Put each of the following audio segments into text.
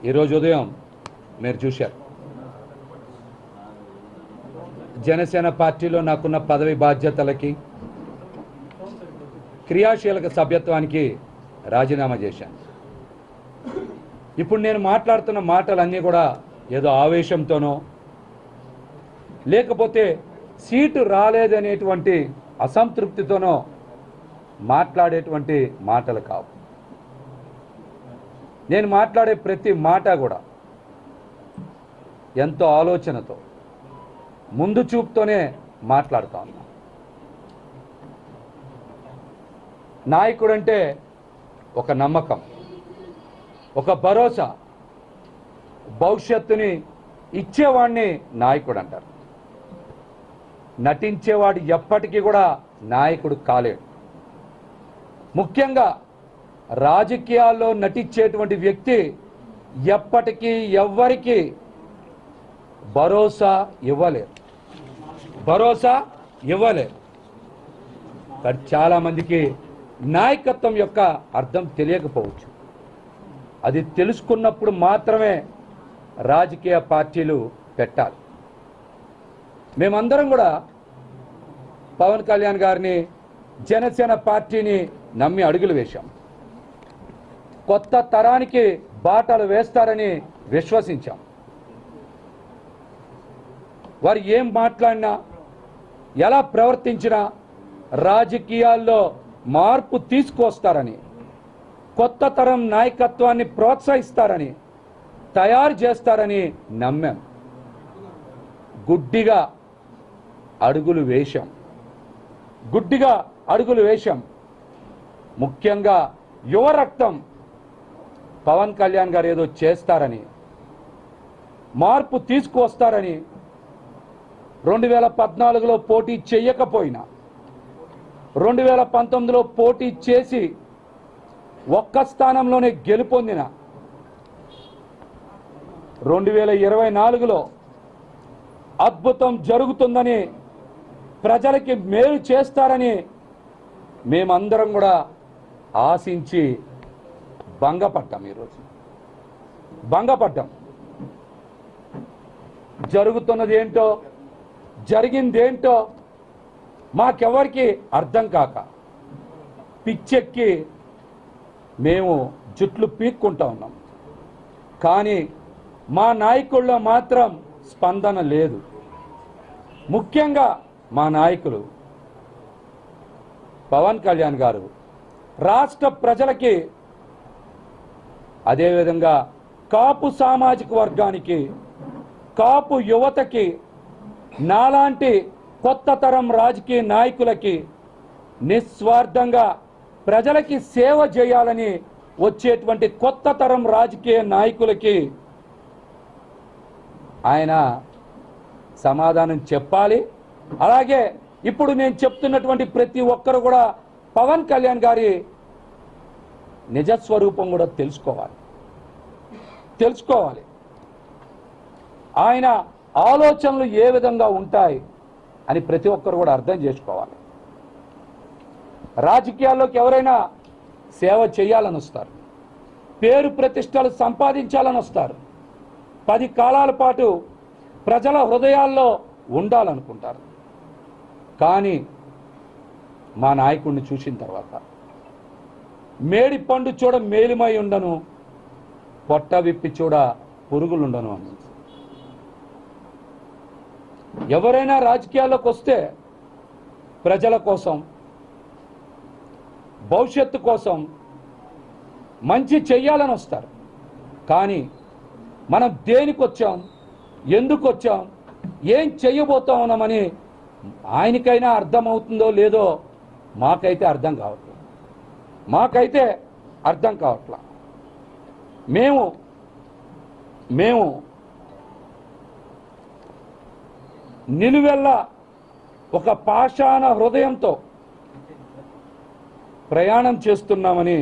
ఈరోజు ఉదయం మీరు చూశారు, జనసేన పార్టీలో నాకున్న పదవి బాధ్యతలకి క్రియాశీలక సభ్యత్వానికి రాజీనామా చేశాను. ఇప్పుడు నేను మాట్లాడుతున్న మాటలన్నీ కూడా ఏదో ఆవేశంతోనో లేకపోతే సీటు రాలేదనేటువంటి అసంతృప్తితోనో మాట్లాడేటువంటి మాటలు కావు. నేను మాట్లాడే ప్రతి మాట కూడా ఎంతో ఆలోచనతో, ముందు చూపుతోనే మాట్లాడుతా ఉన్నా. నాయకుడంటే ఒక నమ్మకం, ఒక భరోసా, భవిష్యత్తుని ఇచ్చేవాడిని నాయకుడు అంటారు. నటించేవాడు ఎప్పటికీ కూడా నాయకుడు కాలేడు. ముఖ్యంగా రాజకీయాల్లో నటించేటువంటి వ్యక్తి ఎప్పటికీ ఎవ్వరికి భరోసా ఇవ్వలేరు. కానీ చాలామందికి నాయకత్వం యొక్క అర్థం తెలియకపోవచ్చు. అది తెలుసుకున్నప్పుడు మాత్రమే రాజకీయ పార్టీలు పెట్టాలి. మేమందరం కూడా పవన్ కళ్యాణ్ గారిని, జనసేన పార్టీని నమ్మి అడుగులు వేశాం. కొత్త తరానికి బాటలు వేస్తారని విశ్వసించాం. వారు ఏం మాట్లాడినా, ఎలా ప్రవర్తించినా రాజకీయాల్లో మార్పు తీసుకొస్తారని, కొత్త తరం నాయకత్వాన్ని ప్రోత్సహిస్తారని, తయారు చేస్తారని నమ్మాం. గుడ్డిగా అడుగులు వేశాం. ముఖ్యంగా యువ రక్తం పవన్ కళ్యాణ్ గారు ఏదో చేస్తారని, మార్పు తీసుకువస్తారని 2014లో పోటీ చేయకపోయినా 2019లో పోటీ చేసి ఒక్క స్థానంలోనే గెలుపొందిన 2024లో అద్భుతం జరుగుతుందని, ప్రజలకి మేలు చేస్తారని మేమందరం కూడా ఆశించి భంగపడ్డాం. ఈరోజు భంగపడ్డాం. జరుగుతున్నది ఏంటో, జరిగిందేంటో మాకెవరికి అర్థం కాక పిచ్చెక్కి మేము జుట్లు పీక్కుంటా ఉన్నాం. కానీ మా నాయకుల్లో మాత్రం స్పందన లేదు. ముఖ్యంగా మా నాయకులు పవన్ కళ్యాణ్ గారు రాష్ట్ర ప్రజలకి, అదేవిధంగా కాపు సామాజిక వర్గానికి, కాపు యువతకి, నాలాంటి కొత్త తరం రాజకీయ నాయకులకి నిస్వార్థంగా ప్రజలకి సేవ చేయాలని వచ్చేటువంటి కొత్త తరం రాజకీయ నాయకులకి ఆయన సమాధానం చెప్పాలి. అలాగే ఇప్పుడు నేను చెప్తున్నటువంటి ప్రతి ఒక్కరు కూడా పవన్ కళ్యాణ్ గారి నిజస్వరూపం కూడా తెలుసుకోవాలి. ఆయన ఆలోచనలు ఏ విధంగా ఉంటాయి అని ప్రతి ఒక్కరు కూడా అర్థం చేసుకోవాలి. రాజకీయాల్లోకి ఎవరైనా సేవ చేయాలని వస్తారు, పేరు ప్రతిష్టలు సంపాదించాలని వస్తారు, 10 కాలాల పాటు ప్రజల హృదయాల్లో ఉండాలనుకుంటారు. కానీ మా నాయకుడిని చూసిన తర్వాత మేడి పండు చూడ మేలిమై ఉండను, పొట్ట విప్పి చూడ పురుగులుండను అని. ఎవరైనా రాజకీయాల్లోకి వస్తే ప్రజల కోసం, భవిష్యత్తు కోసం మంచి చెయ్యాలని వస్తారు. కానీ మనం దేనికి వచ్చాం, ఎందుకు వచ్చాం, ఏం చెయ్యబోతా ఉన్నామని ఆయనకైనా అర్థమవుతుందో లేదో మాకైతే అర్థం కావట్లా. మేము నిలువెల్ల ఒక పాషాణ హృదయంతో ప్రయాణం చేస్తున్నామని,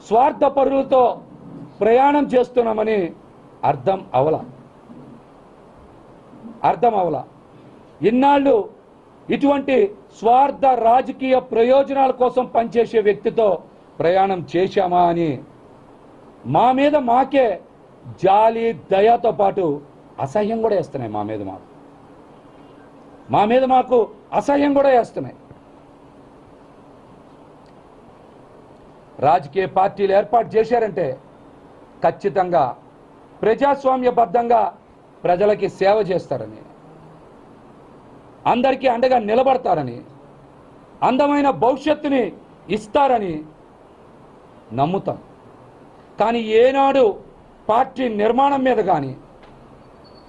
స్వార్థపరులతో ప్రయాణం చేస్తున్నామని అర్థం అవలా. ఇన్నాళ్ళు ఇటువంటి స్వార్థ రాజకీయ ప్రయోజనాల కోసం పనిచేసే వ్యక్తితో ప్రయాణం చేశామా అని మా మీద మాకే జాలి దయతో పాటు అసహ్యం కూడా వేస్తున్నాయి మా మీద మాకు అసహ్యం కూడా వేస్తున్నాయి. రాజకీయ పార్టీలు ఏర్పాటు చేశారంటే ఖచ్చితంగా ప్రజాస్వామ్యబద్ధంగా ప్రజలకి సేవ చేస్తారని, అందరికీ అండగా నిలబడతారని, అందమైన భవిష్యత్తుని ఇస్తారని నమ్ముతాం. కానీ ఏనాడు పార్టీ నిర్మాణం మీద కానీ,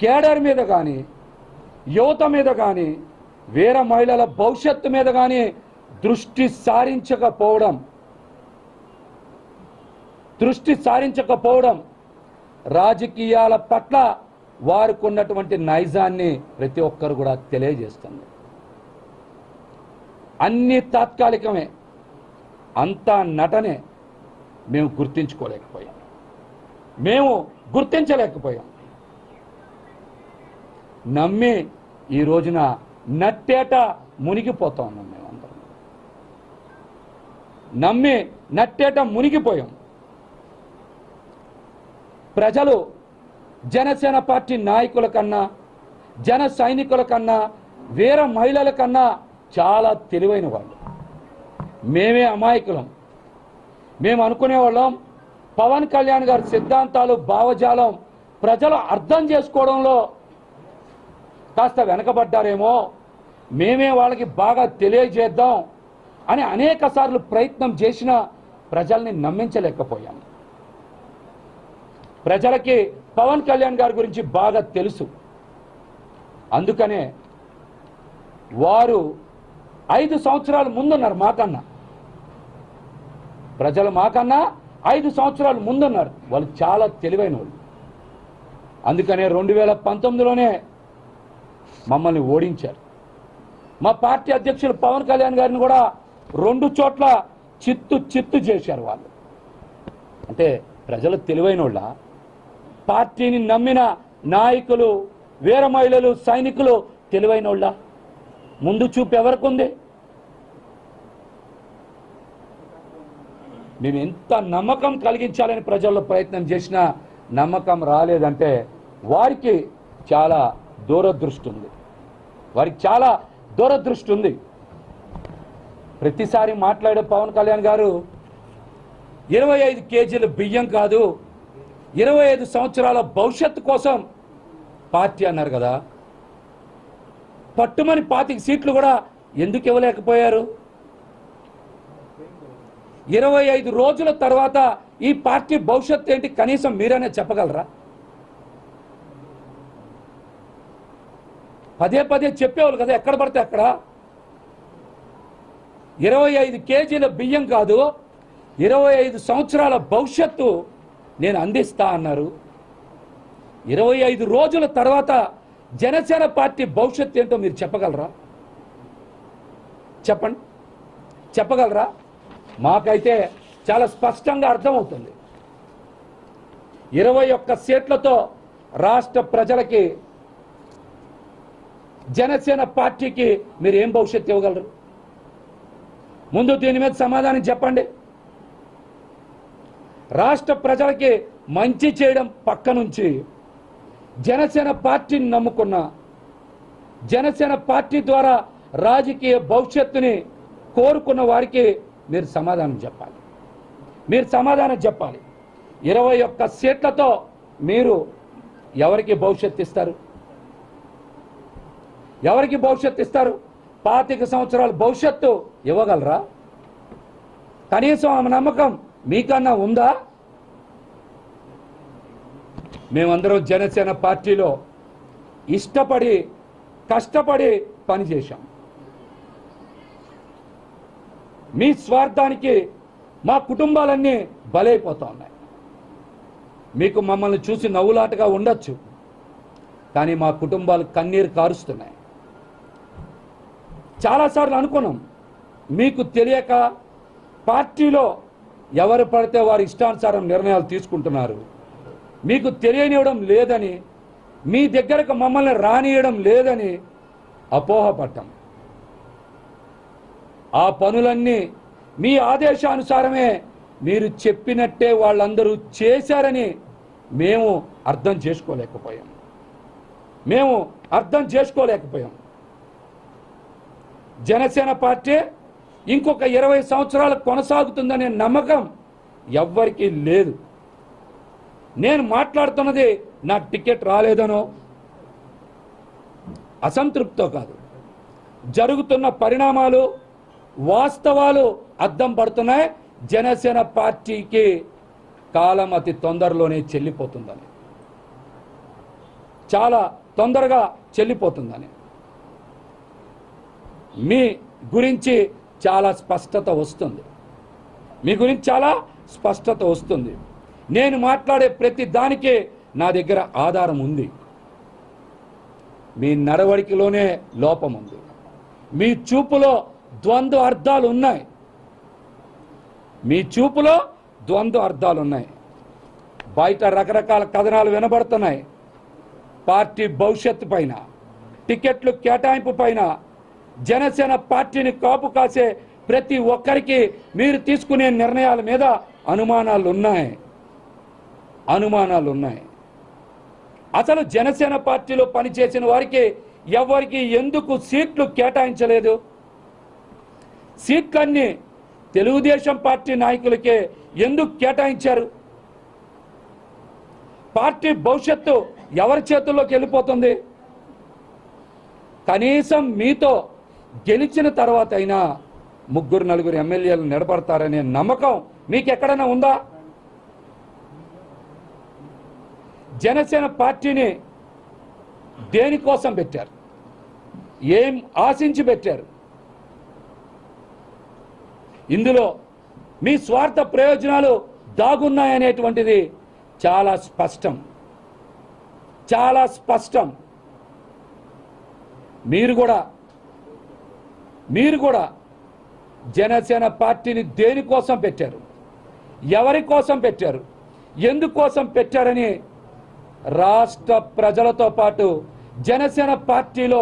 కేడర్ మీద కానీ, యువత మీద కానీ, వీర మహిళల భవిష్యత్తు మీద కానీ దృష్టి సారించకపోవడం రాజకీయాల పట్ల వారికి ఉన్నటువంటి నైజాన్ని ప్రతి ఒక్కరు కూడా తెలియజేస్తుంది. అన్ని తాత్కాలికమే, అంతా నటనే. మేము గుర్తించలేకపోయాం. నమ్మి ఈ రోజున నట్టేట మునిగిపోతా ఉన్నాం. మేమందరం నమ్మి నట్టేట మునిగిపోయాం. ప్రజలు జనసేన పార్టీ నాయకుల కన్నా, జన సైనికుల కన్నా, వీర మహిళల కన్నా చాలా తెలివైన వాళ్ళు. మేమే అమాయకులం. మేము అనుకునేవాళ్ళం పవన్ కళ్యాణ్ గారి సిద్ధాంతాలు, భావజాలం ప్రజలు అర్థం చేసుకోవడంలో కాస్త వెనకబడ్డారేమో, మేమే వాళ్ళకి బాగా తెలియజేద్దాం అని అనేక సార్లు ప్రయత్నం చేసినా ప్రజల్ని నమ్మించలేకపోయాం. ప్రజలకి పవన్ కళ్యాణ్ గారి గురించి బాగా తెలుసు. అందుకనే వారు 5 సంవత్సరాలు ముందున్నారు మాకన్నా. ప్రజలు మాకన్నా 5 సంవత్సరాలు ముందున్నారు. వాళ్ళు చాలా తెలివైన వాళ్ళు. అందుకనే 2019లోనే మమ్మల్ని ఓడించారు. మా పార్టీ అధ్యక్షులు పవన్ కళ్యాణ్ గారిని కూడా 2 చోట్ల చిత్తు చేశారు వాళ్ళు. అంటే ప్రజలు తెలివైన వాళ్ళ, పార్టీని నమ్మిన నాయకులు, వీర మహిళలు, సైనికులు తెలివైన వాళ్ళ? ముందు చూపు ఎవరికి ఉంది? మేము ఎంత నమ్మకం కలిగించాలని ప్రజల్లో ప్రయత్నం చేసినా నమ్మకం రాలేదంటే వారికి చాలా దూరదృష్టి ఉంది. ప్రతిసారి మాట్లాడే పవన్ కళ్యాణ్ గారు 25 కేజీల బియ్యం కాదు, 25 సంవత్సరాల భవిష్యత్తు కోసం పార్టీ అన్నారు కదా. పట్టుమని 25 సీట్లు కూడా ఎందుకు ఇవ్వలేకపోయారు? 25 రోజుల తర్వాత ఈ పార్టీ భవిష్యత్తు ఏంటి కనీసం మీరనే చెప్పగలరా? పదే చెప్పేవాళ్ళు కదా ఎక్కడ పడితే అక్కడ. 25 కేజీల బియ్యం కాదు, 25 సంవత్సరాల భవిష్యత్తు నేను అందిస్తా అన్నారు. 25 రోజుల తర్వాత జనసేన పార్టీ భవిష్యత్తు ఏంటో మీరు చెప్పగలరా? చెప్పగలరా? మాకైతే చాలా స్పష్టంగా అర్థమవుతుంది. 21 సీట్లతో రాష్ట్ర ప్రజలకి, జనసేన పార్టీకి మీరు ఏం భవిష్యత్తు ఇవ్వగలరు? ముందు దీని మీద సమాధానం చెప్పండి. రాష్ట్ర ప్రజలకి మంచి చేయడం పక్క నుంచి జనసేన పార్టీని నమ్ముకున్న, జనసేన పార్టీ ద్వారా రాజకీయ భవిష్యత్తుని కోరుకున్న వారికి మీరు సమాధానం చెప్పాలి. 21 సీట్లతో మీరు ఎవరికి భవిష్యత్తు ఇస్తారు? 25 సంవత్సరాల భవిష్యత్తు ఇవ్వగలరా? కనీసం ఆ నమ్మకం మీకన్నా ఉందా? మేమందరం జనసేన పార్టీలో ఇష్టపడి, కష్టపడి పనిచేశాం. మీ స్వార్థానికి మా కుటుంబాలన్నీ బలైపోతా ఉన్నాయి. మీకు మమ్మల్ని చూసి నవ్వులాటగా ఉండొచ్చు, కానీ మా కుటుంబాలు కన్నీరు కారుస్తున్నాయి. చాలాసార్లు అనుకున్నాం, మీకు తెలియక పార్టీలో ఎవరు పడితే వారి ఇష్టానుసారం నిర్ణయాలు తీసుకుంటున్నారు, మీకు తెలియనివ్వడం లేదని, మీ దగ్గరకు మమ్మల్ని రానియడం లేదని అపోహపడ్డాం. ఆ పనులన్నీ మీ ఆదేశానుసారమే మీరు చెప్పినట్టే వాళ్ళందరూ చేశారని మేము అర్థం చేసుకోలేకపోయాం. జనసేన పార్టీ ఇంకొక 20 సంవత్సరాలు కొనసాగుతుందనే నమ్మకం ఎవ్వరికీ లేదు. నేను మాట్లాడుతున్నది నాకు టికెట్ రాలేదనో అసంతృప్తితో కాదు, జరుగుతున్న పరిణామాలు వాస్తవాలు అద్దం పడుతున్నాయి. జనసేన పార్టీకి కాలం అతి తొందరలోనే చెల్లిపోతుందని, చాలా తొందరగా చెల్లిపోతుందని. మీ గురించి చాలా స్పష్టత వస్తుంది. నేను మాట్లాడే ప్రతి దానికి నా దగ్గర ఆధారం ఉంది. మీ నడవడికలోనే లోపం ఉంది. మీ చూపులో ద్వంద్వ అర్థాలు ఉన్నాయి. బయట రకరకాల కథనాలు వినబడుతున్నాయి. పార్టీ భవిష్యత్తు పైన, టికెట్లు కేటాయింపు పైన, జనసేన పార్టీని కాపు కాసే ప్రతి ఒక్కరికి మీరు తీసుకునే నిర్ణయాల మీద అనుమానాలు ఉన్నాయి. అసలు జనసేన పార్టీలో పనిచేసిన వారికి ఎవరికి ఎందుకు సీట్లు కేటాయించలేదు? సీట్లన్నీ తెలుగుదేశం పార్టీ నాయకులకే ఎందుకు కేటాయించారు? పార్టీ భవిష్యత్తు ఎవరి చేతుల్లోకి వెళ్ళిపోతుంది? కనీసం మీతో గెలిచిన తర్వాత అయినా 3-4 ఎమ్మెల్యేలు నిలబడతారనే నమ్మకం మీకు ఎక్కడైనా ఉందా? జనసేన పార్టీని దేనికోసం పెట్టారు? ఏం ఆశించి పెట్టారు? ఇందులో మీ స్వార్థ ప్రయోజనాలు దాగున్నాయనేటువంటిది చాలా స్పష్టం. మీరు కూడా జనసేన పార్టీని దేనికోసం పెట్టారు, ఎవరి కోసం పెట్టారు, ఎందుకోసం పెట్టారని రాష్ట్ర ప్రజలతో పాటు జనసేన పార్టీలో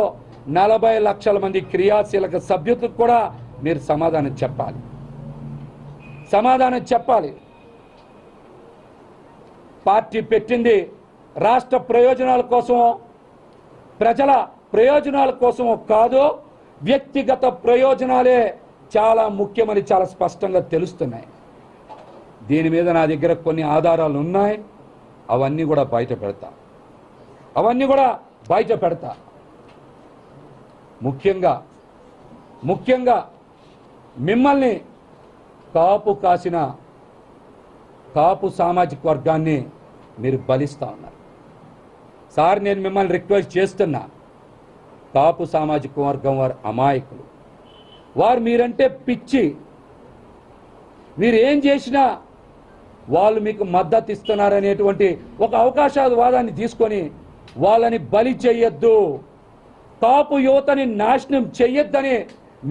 40 లక్షల మంది క్రియాశీలక సభ్యులకు కూడా మీరు సమాధానం చెప్పాలి. పార్టీ పెట్టింది రాష్ట్ర ప్రయోజనాల కోసమో, ప్రజల ప్రయోజనాల కోసమో కాదు, వ్యక్తిగత ప్రయోజనాలే చాలా ముఖ్యమని చాలా స్పష్టంగా తెలుస్తున్నాయి. దీని మీద నా దగ్గర కొన్ని ఆధారాలు ఉన్నాయి. అవన్నీ కూడా బయట పెడతా. ముఖ్యంగా మిమ్మల్ని కాపు సామాజిక వర్గాన్ని మీరు బలిస్తా ఉన్నారు. సార్, నేను మిమ్మల్ని రిక్వెస్ట్ చేస్తున్నా, కాపు సామాజిక వర్గం వారు అమాయకులు. వారు మీరంటే పిచ్చి. మీరు ఏం చేసినా వాళ్ళు మీకు మద్దతు ఇస్తున్నారనేటువంటి ఒక అవకాశవాదాన్ని తీసుకొని వాళ్ళని బలి చెయ్యొద్దు, కాపు యువతని నాశనం చెయ్యొద్దని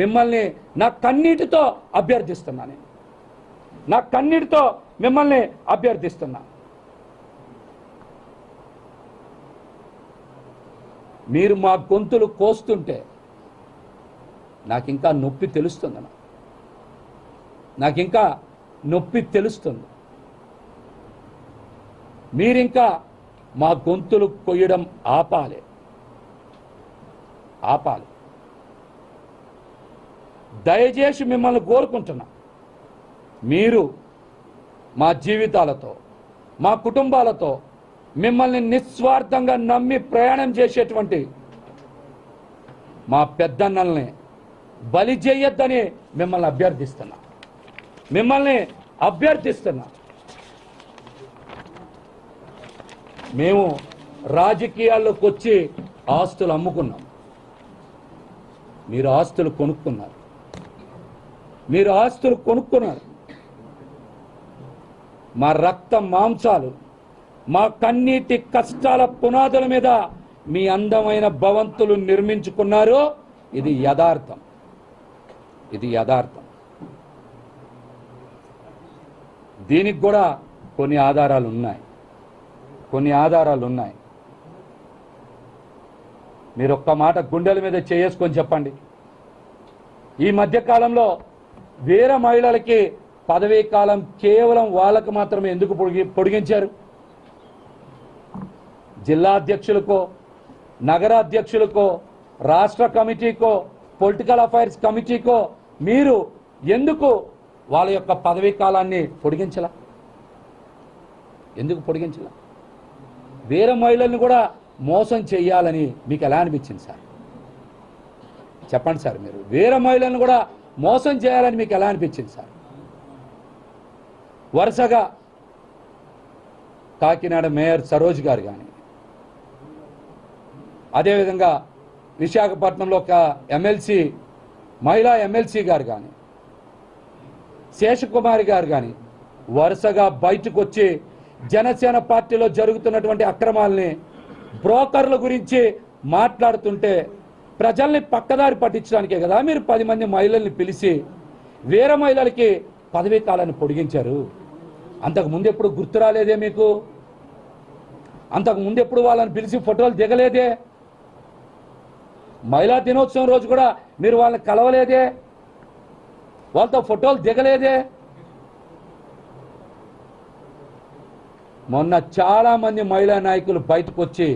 మిమ్మల్ని నా కన్నీటితో అభ్యర్థిస్తున్నా. మీరు మా గొంతులు కోస్తుంటే నాకింకా నొప్పి తెలుస్తుంది. మీరింకా మా గొంతులు కొయ్యడం ఆపాలి. దయచేసి మిమ్మల్ని కోరుకుంటున్నా, మీరు మా జీవితాలతో, మా కుటుంబాలతో మిమ్మల్ని నిస్వార్థంగా నమ్మి ప్రయాణం చేసేటువంటి మా పెద్దన్నల్ని బలి చేయొద్దని మిమ్మల్ని అభ్యర్థిస్తున్నా. మేము రాజకీయాల్లోకి వచ్చి ఆస్తులు అమ్ముకున్నాం. మీరు ఆస్తులు కొనుక్కున్నారు. మా రక్త మాంసాలు, మా కన్నీటి కష్టాల పునాదుల మీద మీ అందమైన భవంతులు నిర్మించుకున్నారు. ఇది యథార్థం. దీనికి కూడా కొన్ని ఆధారాలు ఉన్నాయి. మీరు ఒక్క మాట గుండెల మీద చేసుకొని చెప్పండి, ఈ మధ్యకాలంలో వేరే మహిళలకి పదవీ కాలం కేవలం వాళ్ళకు మాత్రమే ఎందుకు పొడిగించారు? జిల్లా అధ్యక్షులకో, నగర అధ్యక్షులకో, రాష్ట్ర కమిటీకో, పొలిటికల్ అఫైర్స్ కమిటీకో మీరు ఎందుకు వాళ్ళ యొక్క పదవీ కాలాన్ని పొడిగించలా? ఎందుకు పొడిగించలా? వేరే మహిళల్ని కూడా మోసం చేయాలని మీకు ఎలా అనిపించింది సార్? చెప్పండి సార్. మీరు వేరే మహిళలను కూడా మోసం చేయాలని మీకు ఎలా అనిపించింది సార్? వరుసగా కాకినాడ మేయర్ సరోజ్ గారు కానీ, అదేవిధంగా విశాఖపట్నంలో ఒక ఎమ్మెల్సీ, మహిళా ఎమ్మెల్సీ గారు కానీ, శేషకుమారి గారు కానీ వరుసగా బయటకు వచ్చి జనసేన పార్టీలో జరుగుతున్నటువంటి అక్రమాలని, బ్రోకర్ల గురించి మాట్లాడుతుంటే ప్రజల్ని పక్కదారి పట్టించడానికే కదా మీరు 10 మంది మహిళల్ని పిలిచి వేరే మహిళలకి పదవీ కాలాన్ని పొడిగించారు. అంతకు ముందు ఎప్పుడు గుర్తు రాలేదే మీకు? అంతకు ముందు ఎప్పుడు వాళ్ళని పిలిచి ఫోటోలు దిగలేదే? మహిళా దినోత్సవం రోజు కూడా మీరు వాళ్ళని కలవలేదే? వాళ్ళతో ఫోటోలు దిగలేదే? మొన్న చాలామంది మహిళా నాయకులు బయటకు వచ్చి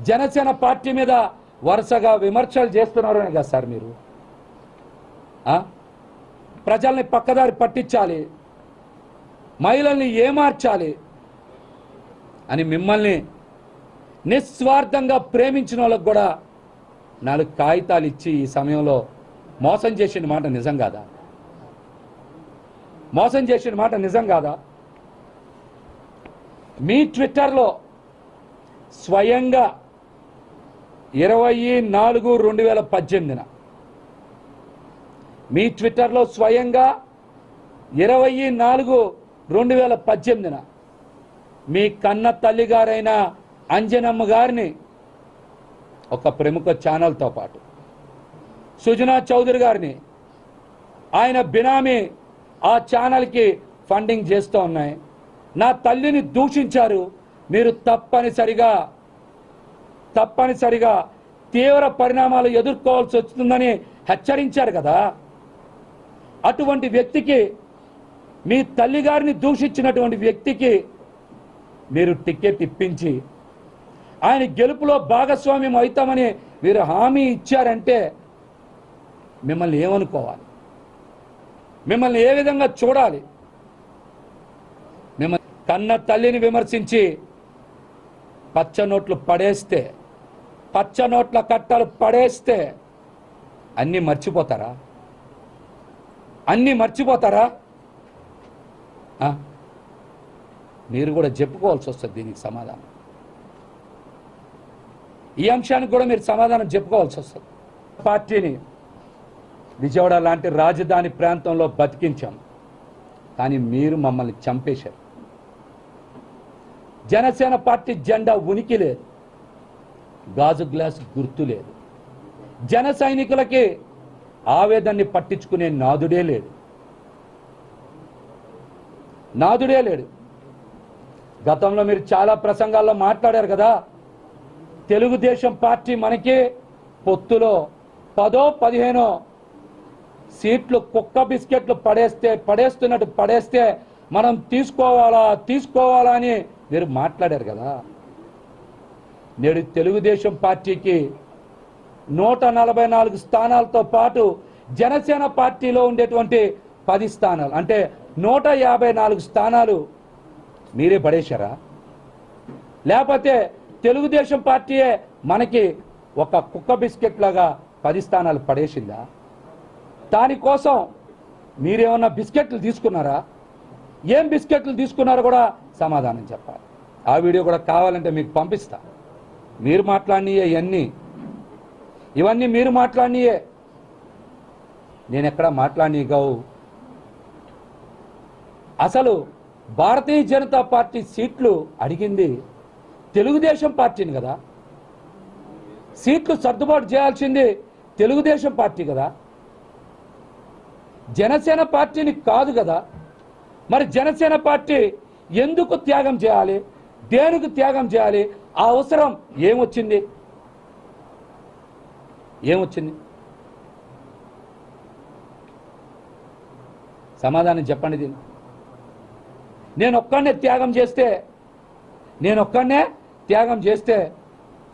జనసేన పార్టీ మీద వరుసగా విమర్శలు చేస్తున్నారు కదా సార్. మీరు ప్రజల్ని పక్కదారి పట్టించాలి, మహిళల్ని ఏమార్చాలి అని మిమ్మల్ని నిస్వార్థంగా ప్రేమించిన వాళ్ళకు కూడా 4 కాగితాలు ఇచ్చి ఈ సమయంలో మోసం చేసిన మాట నిజం కాదా? మోసం చేసిన మాట నిజం కాదా? మీ ట్విట్టర్లో స్వయంగా 20/4/2018 మీ ట్విట్టర్లో స్వయంగా 20/4/2018 మీ కన్న తల్లిగారైన అంజనమ్మ గారిని ఒక ప్రముఖ ఛానల్తో పాటు సుజనా చౌదరి గారిని ఆయన బినామీ ఆ ఛానల్కి ఫండింగ్ చేస్తూ ఉన్నాయి. నా తల్లిని దూషించారు, మీరు తప్పనిసరిగా తీవ్ర పరిణామాలు ఎదుర్కోవాల్సి వస్తుందని హెచ్చరించారు కదా. అటువంటి వ్యక్తికి, మీ తల్లిగారిని దూషించినటువంటి వ్యక్తికి మీరు టికెట్ ఇప్పించి ఆయన గెలుపులో భాగస్వామ్యం అవుతామని మీరు హామీ ఇచ్చారంటే మిమ్మల్ని ఏమనుకోవాలి? మిమ్మల్ని ఏ విధంగా చూడాలి? మిమ్మల్ని కన్న తల్లిని విమర్శించి పచ్చ నోట్లు పడేస్తే, పచ్చ నోట్ల కట్టలు పడేస్తే అన్నీ మర్చిపోతారా? అన్నీ మర్చిపోతారా? మీరు కూడా చెప్పుకోవాల్సి వస్తుంది దీనికి సమాధానం. ఈ అంశానికి కూడా మీరు సమాధానం చెప్పుకోవాల్సి వస్తుంది. పార్టీని విజయవాడ లాంటి రాజధాని ప్రాంతంలో బతికించాం, కానీ మీరు మమ్మల్ని చంపేశారు. జనసేన పార్టీ జెండా ఉనికి లేదు, గాజు గ్లాస్ గుర్తు లేదు, జన సైనికులకి ఆవేదనని పట్టించుకునే నాదుడే లేడు. గతంలో మీరు చాలా ప్రసంగాల్లో మాట్లాడారు కదా, తెలుగుదేశం పార్టీ మనకి పొత్తులో 10-15 సీట్లు కుక్క బిస్కెట్లు పడేస్తున్నట్టు పడేస్తే మనం తీసుకోవాలా అని మీరు మాట్లాడారు కదా. నేడు తెలుగుదేశం పార్టీకి 144 స్థానాలతో పాటు జనసేన పార్టీలో ఉండేటువంటి 10 స్థానాలు అంటే 154 స్థానాలు మీరే పడేశారా? లేకపోతే తెలుగుదేశం పార్టీయే మనకి ఒక కుక్క బిస్కెట్ లాగా 10 స్థానాలు పడేసిందా? దానికోసం మీరేమన్నా బిస్కెట్లు తీసుకున్నారా? ఏం బిస్కెట్లు తీసుకున్నారో కూడా సమాధానం చెప్పాలి. ఆ వీడియో కూడా కావాలంటే మీకు పంపిస్తా. మీరు మాట్లాడినయే ఇవన్నీ మీరు మాట్లాడినయే, నేను ఎక్కడా మాట్లాడినగావు. అసలు భారతీయ జనతా పార్టీ సీట్లు అడిగింది తెలుగుదేశం పార్టీని కదా, సీట్లు సర్దుబాటు చేయాల్సింది తెలుగుదేశం పార్టీ కదా, జనసేన పార్టీని కాదు కదా. మరి జనసేన పార్టీ ఎందుకు త్యాగం చేయాలి? దేనికి త్యాగం చేయాలి? ఆ అవసరం ఏమొచ్చింది? సమాధానం చెప్పండి దీన్ని. నేను ఒక్కనే త్యాగం చేస్తే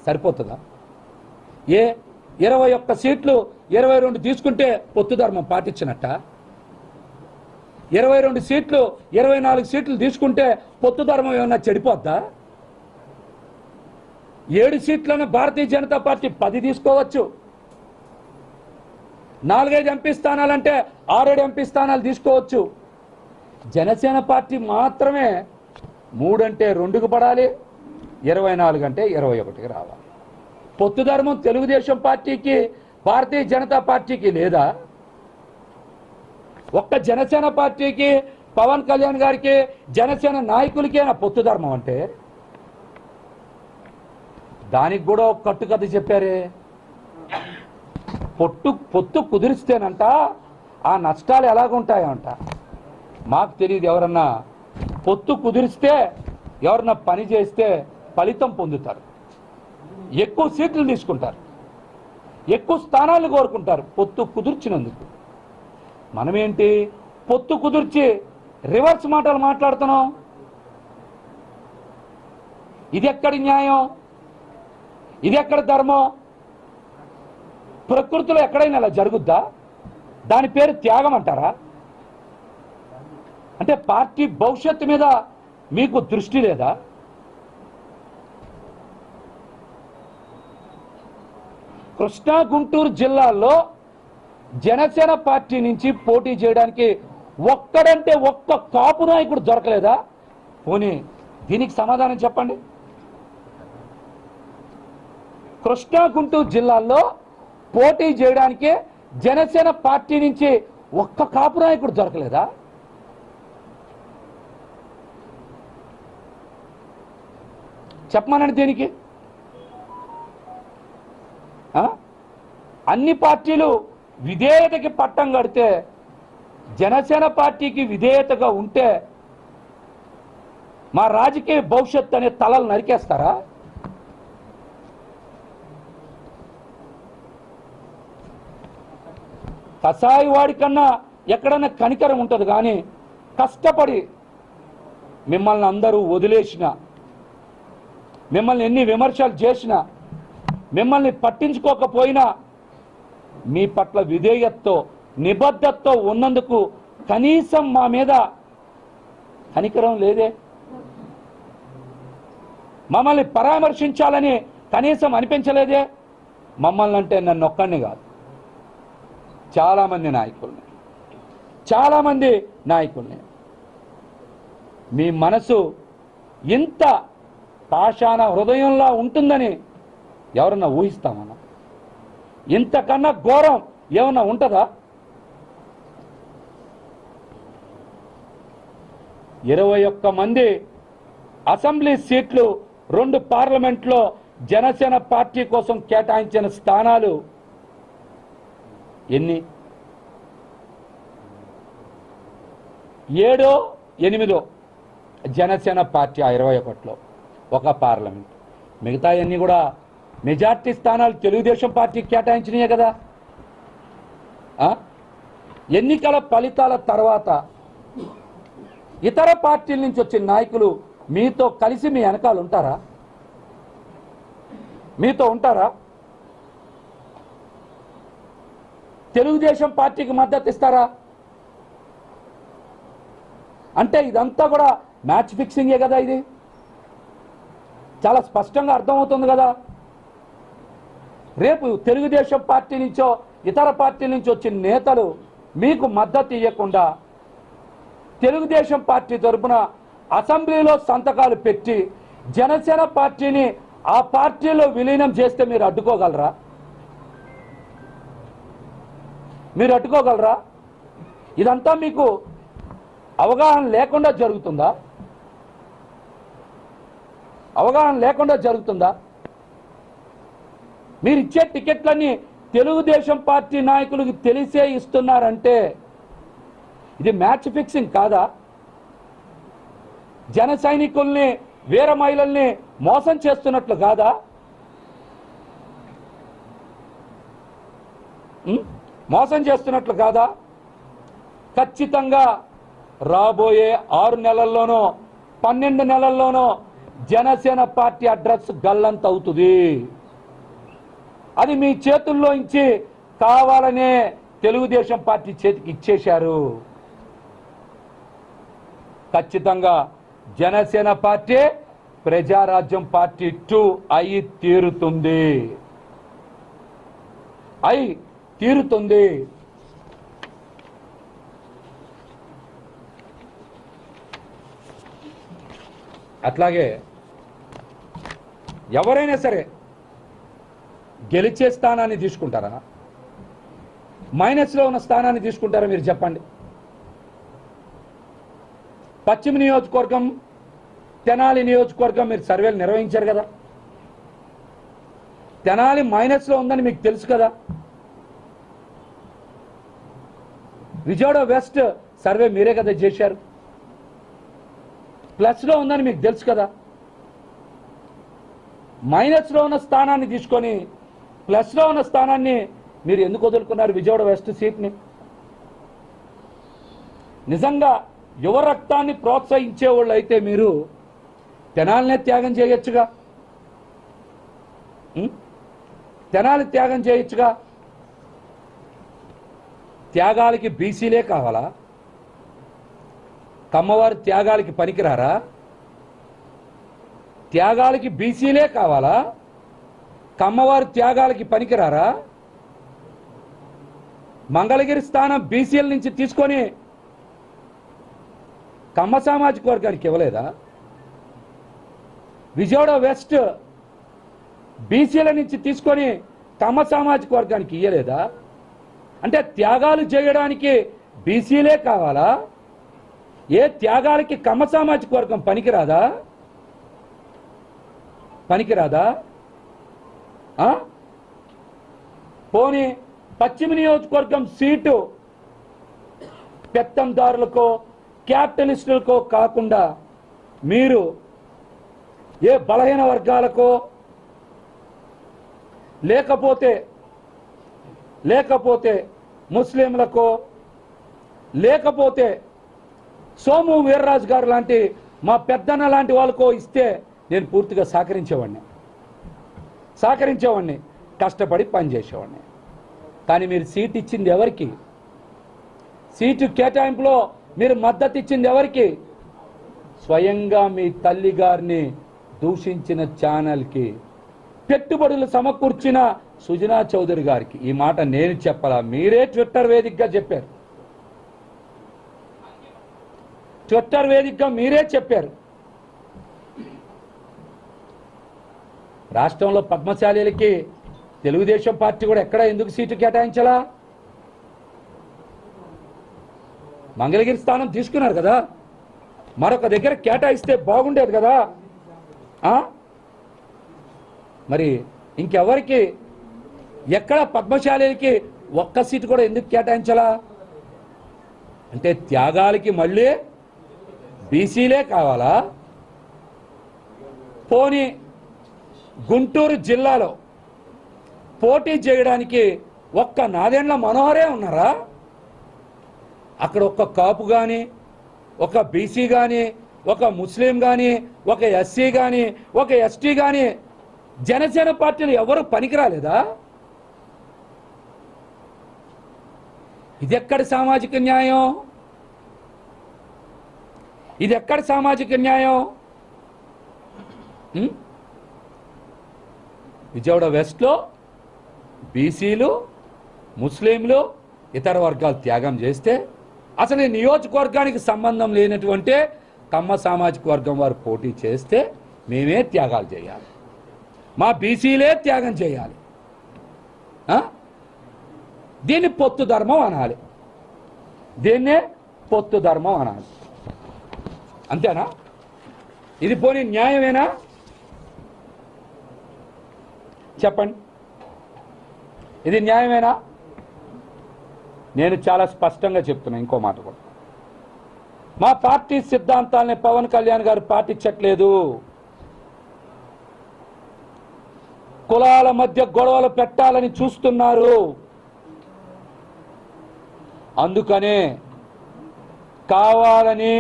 సరిపోతుందా? 21 సీట్లు 22 తీసుకుంటే పొత్తు ధర్మం పాటించినట్ట? 22 సీట్లు 24 సీట్లు తీసుకుంటే పొత్తు ధర్మం ఏమన్నా చెడిపోద్దా? 7 సీట్లను భారతీయ జనతా పార్టీ 10 తీసుకోవచ్చు. 4-5 ఎంపీ స్థానాలంటే 6-7 ఎంపీ స్థానాలు తీసుకోవచ్చు. జనసేన పార్టీ మాత్రమే 3 అంటే 2కు పడాలి, 24 అంటే 21కి రావాలి. పొత్తు ధర్మం తెలుగుదేశం పార్టీకి భారతీయ జనతా పార్టీకి లేదా? ఒక్క జనసేన పార్టీకి పవన్ కళ్యాణ్ గారికి జనసేన నాయకులకేనా పొత్తు ధర్మం అంటే? దానికి కూడా ఒక కట్టుకథ చెప్పారే. పొత్తు కుదిరిస్తేనంట ఆ నష్టాలు ఎలాగుంటాయంట మాకు తెలియదు. ఎవరన్నా పొత్తు కుదిరిస్తే ఎవరన్నా పని చేస్తే ఫలితం పొందుతారు, ఎక్కువ సీట్లు తీసుకుంటారు, ఎక్కువ స్థానాలు కోరుకుంటారు పొత్తు కుదిర్చినందుకు. మనమేంటి పొత్తు కుదిర్చి రివర్స్ మాటలు మాట్లాడుతున్నాం? ఇది ఎక్కడి న్యాయం? ఇది ఎక్కడ ధర్మం? ప్రకృతిలో ఎక్కడైనా అలా జరుగుద్దా? దాని పేరు త్యాగం అంటారా? అంటే పార్టీ భవిష్యత్తు మీద మీకు దృష్టి లేదా? కృష్ణా గుంటూరు జిల్లాల్లో జనసేన పార్టీ నుంచి పోటీ చేయడానికి ఒక్కడంటే ఒక్క కాపు నాయకుడు దొరకలేదా? పోనీ దీనికి సమాధానం చెప్పండి. కృష్ణా గుంటూరు జిల్లాల్లో పోటీ చేయడానికి జనసేన పార్టీ నుంచి ఒక్క కాపు నాయకుడు దొరకలేదా? చెప్పమనండి దీనికి. అన్ని పార్టీలు విధేయతకి పట్టం కడితే జనసేన పార్టీకి విధేయతగా ఉంటే మా రాజకీయ భవిష్యత్తు అనే తలలు నరికేస్తారా? కసాయి వాడి కన్నా ఎక్కడన్నా కనికరం ఉంటుంది, కానీ కష్టపడి మిమ్మల్ని అందరూ వదిలేసిన, మిమ్మల్ని ఎన్ని విమర్శలు చేసినా, మిమ్మల్ని పట్టించుకోకపోయినా మీ పట్ల విధేయతతో నిబద్ధతతో ఉన్నందుకు కనీసం మా మీద కనికరం లేదే. మమ్మల్ని పరామర్శించాలని కనీసం అనిపించలేదే. మమ్మల్ని అంటే నన్ను ఒక్కడిని కాదు, చాలామంది నాయకుల్ని మీ మనసు ఇంత పాషాణ హృదయంలా ఉంటుందని ఎవరన్నా ఊహిస్తామన్నా? ఇంతకన్నా ఘోరం ఏమన్నా ఉంటుందా? 21 మంది అసెంబ్లీ సీట్లు 2 పార్లమెంట్లో జనసేన పార్టీ కోసం కేటాయించిన స్థానాలు ఎన్ని? 7, 8 జనసేన పార్టీ ఆ 21లో ఒక పార్లమెంట్. మిగతా అన్నీ కూడా మెజార్టీ స్థానాలు తెలుగుదేశం పార్టీకి కేటాయించినాయే కదా. ఎన్నికల ఫలితాల తర్వాత ఇతర పార్టీల నుంచి వచ్చిన నాయకులు మీతో కలిసి మీ వెనకాల ఉంటారా? మీతో ఉంటారా? తెలుగుదేశం పార్టీకి మద్దతు ఇస్తారా? అంటే ఇదంతా కూడా మ్యాచ్ ఫిక్సింగే కదా. ఇది చాలా స్పష్టంగా అర్థమవుతుంది కదా. రేపు తెలుగుదేశం పార్టీ నుంచో ఇతర పార్టీల నుంచి వచ్చిన నేతలు మీకు మద్దతు ఇవ్వకుండా తెలుగుదేశం పార్టీ తరఫున అసెంబ్లీలో సంతకాలు పెట్టి జనసేన పార్టీని ఆ పార్టీలో విలీనం చేస్తే మీరు అడ్డుకోగలరా? ఇదంతా మీకు అవగాహన లేకుండా జరుగుతుందా? మీరు ఇచ్చే టికెట్లన్నీ తెలుగుదేశం పార్టీ నాయకులకు తెలిసే ఇస్తున్నారంటే ఇది మ్యాచ్ ఫిక్సింగ్ కాదా? జన సైనికుల్ని వీర మహిళల్ని మోసం చేస్తున్నట్లు కాదా? ఖచ్చితంగా రాబోయే 6 నెలల్లోనో 12 నెలల్లోనో జనసేన పార్టీ అడ్రస్ గల్లంత అవుతుంది. అది మీ చేతుల్లో నుంచి కావాలనే తెలుగుదేశం పార్టీ చేతికి ఇచ్చేశారు. ఖచ్చితంగా జనసేన పార్టీ ప్రజారాజ్యం పార్టీ 2 అయి తీరుతుంది. అట్లాగే ఎవరైనా సరే గెలిచే స్థానాన్ని తీసుకుంటారా, మైనస్లో ఉన్న స్థానాన్ని తీసుకుంటారా? మీరు చెప్పండి. పశ్చిమ నియోజకవర్గం, తెనాలి నియోజకవర్గం మీరు సర్వేలు నిర్వహించారు కదా. తెనాలి మైనస్లో ఉందని మీకు తెలుసు కదా. విజయవాడ వెస్ట్ సర్వే మీరే కదా చేశారు, ప్లస్లో ఉందని మీకు తెలుసు కదా. మైనస్లో ఉన్న స్థానాన్ని తీసుకొని ప్లస్లో ఉన్న స్థానాన్ని మీరు ఎందుకు వదులుకున్నారు? విజయవాడ వెస్ట్ సీట్ని. నిజంగా యువ రక్తాన్ని ప్రోత్సహించే వాళ్ళు అయితే మీరు తెనాలినే త్యాగం చేయొచ్చుగా, తెనాలి త్యాగం చేయొచ్చుగా. త్యాగాలకి బీసీలే కావాలా? కమ్మవారి త్యాగాలకి పనికిరారా? త్యాగాలకి బీసీలే కావాలా? కమ్మవారి త్యాగాలకి పనికిరారా? మంగళగిరి స్థానం బీసీల నుంచి తీసుకొని కమ్మ సామాజిక వర్గానికి ఇవ్వలేదా? విజయవాడ వెస్ట్ బీసీల నుంచి తీసుకొని కమ్మ సామాజిక వర్గానికి ఇయ్యలేదా? అంటే త్యాగాలు చేయడానికి బీసీలే కావాలా? ఏ త్యాగాలకి కమ్మ సామాజిక వర్గం పనికిరాదా? పోనీ పశ్చిమ నియోజకవర్గం సీటు పెత్తందారులకో క్యాపిటలిస్టులకో కాకుండా మీరు ఏ బలహీన వర్గాలకో లేకపోతే ముస్లింలకో లేకపోతే సోము వీర్రాజు గారు లాంటి మా పెద్దన్న లాంటి వాళ్ళకో ఇస్తే నేను పూర్తిగా సహకరించేవాడిని, కష్టపడి పనిచేసేవాడిని. కానీ మీరు సీట్ ఇచ్చింది ఎవరికి? సీటు కేటాయింపులో మీరు మద్దతు ఇచ్చింది ఎవరికి? స్వయంగా మీ తల్లి గారిని దూషించిన ఛానల్కి, పెట్టుబడులు సమకూర్చిన సుజనా చౌదరి గారికి. ఈ మాట నేను చెప్పాలా? మీరే ట్విట్టర్ వేదికగా చెప్పారు. మీరే చెప్పారు. రాష్ట్రంలో పద్మశాలీలకి తెలుగుదేశం పార్టీ కూడా ఎక్కడ ఎందుకు సీటు కేటాయించాలా? మంగళగిరి స్థానం తీసుకున్నారు కదా, మరొక దగ్గర కేటాయిస్తే బాగుండేది కదా. మరి ఇంకెవరికి ఎక్కడ పద్మశాలీలకి ఒక్క సీటు కూడా ఎందుకు కేటాయించాలా? అంటే త్యాగాలకి మళ్ళీ బీసీలే కావాలా? పోనీ గుంటూరు జిల్లాలో పోటీ చేయడానికి ఒక్క నాదెండ్ల మనోహరే ఉన్నారా? అక్కడ ఒక్క కాపు కానీ, ఒక బీసీ కానీ, ఒక ముస్లిం కానీ, ఒక ఎస్సీ కానీ, ఒక ఎస్టీ కానీ జనసేన పార్టీలు ఎవరు పనికిరాలేదా? ఇది ఎక్కడి సామాజిక న్యాయం? విజయవాడ వెస్ట్లో బీసీలు, ముస్లింలు, ఇతర వర్గాలు త్యాగం చేస్తే అసలు ఈ నియోజకవర్గానికి సంబంధం లేనటువంటి కమ్మ సామాజిక వర్గం వారు పోటీ చేస్తే మేమే త్యాగాలు చేయాలి, మా బీసీలే త్యాగం చేయాలి. దీన్ని పొత్తు ధర్మం అనాలి, అంతేనా? ఇది పోనీ న్యాయమేనా? చెప్పండి, ఇది న్యాయమేనా? నేను చాలా స్పష్టంగా చెప్తున్నా. ఇంకో మాట కూడా, మా పార్టీ సిద్ధాంతాలని పవన్ కళ్యాణ్ గారు పాటించట్లేదు. కులాల మధ్య గొడవలు పెట్టాలని చూస్తున్నారు. అందుకనే కావాలని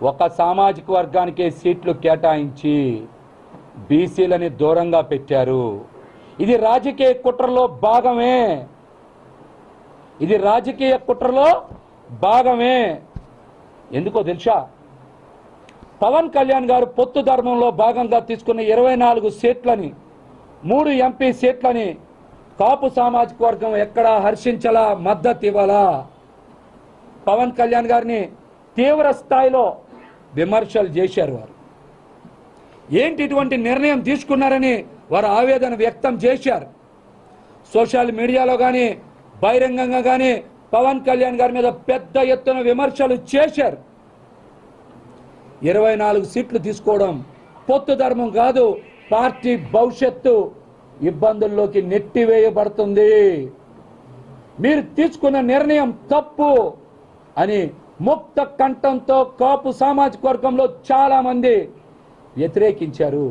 ఒక సామాజిక వర్గానికే సీట్లు కేటాయించి బీసీలని దూరంగా పెట్టారు. ఇది రాజకీయ కుట్రలో భాగమే. ఇది రాజకీయ కుట్రలో భాగమే. ఎందుకో తెలుసా? పవన్ కళ్యాణ్ గారు పొత్తు ధర్మంలో భాగంగా తీసుకున్న 24 సీట్లని, 3 ఎంపీ సీట్లని కాపు సామాజిక వర్గం ఎక్కడా హర్షించలా, మద్దతు ఇవ్వాలా. పవన్ కళ్యాణ్ గారిని తీవ్ర స్థాయిలో విమర్శలు చేశారు. వారు ఏంటి ఇటువంటి నిర్ణయం తీసుకున్నారని వారు ఆవేదన వ్యక్తం చేశారు. సోషల్ మీడియాలో కానీ బహిరంగంగా కానీ పవన్ కళ్యాణ్ గారి మీద పెద్ద ఎత్తున విమర్శలు చేశారు. 24 సీట్లు తీసుకోవడం పొత్తు ధర్మం కాదు, పార్టీ భవిష్యత్తు ఇబ్బందుల్లోకి నెట్టివేయబడుతుంది, మీరు తీసుకున్న నిర్ణయం తప్పు అని ముక్త కంఠంతో కాపు సామాజిక వర్గంలో చాలా మంది వ్యతిరేకించారు.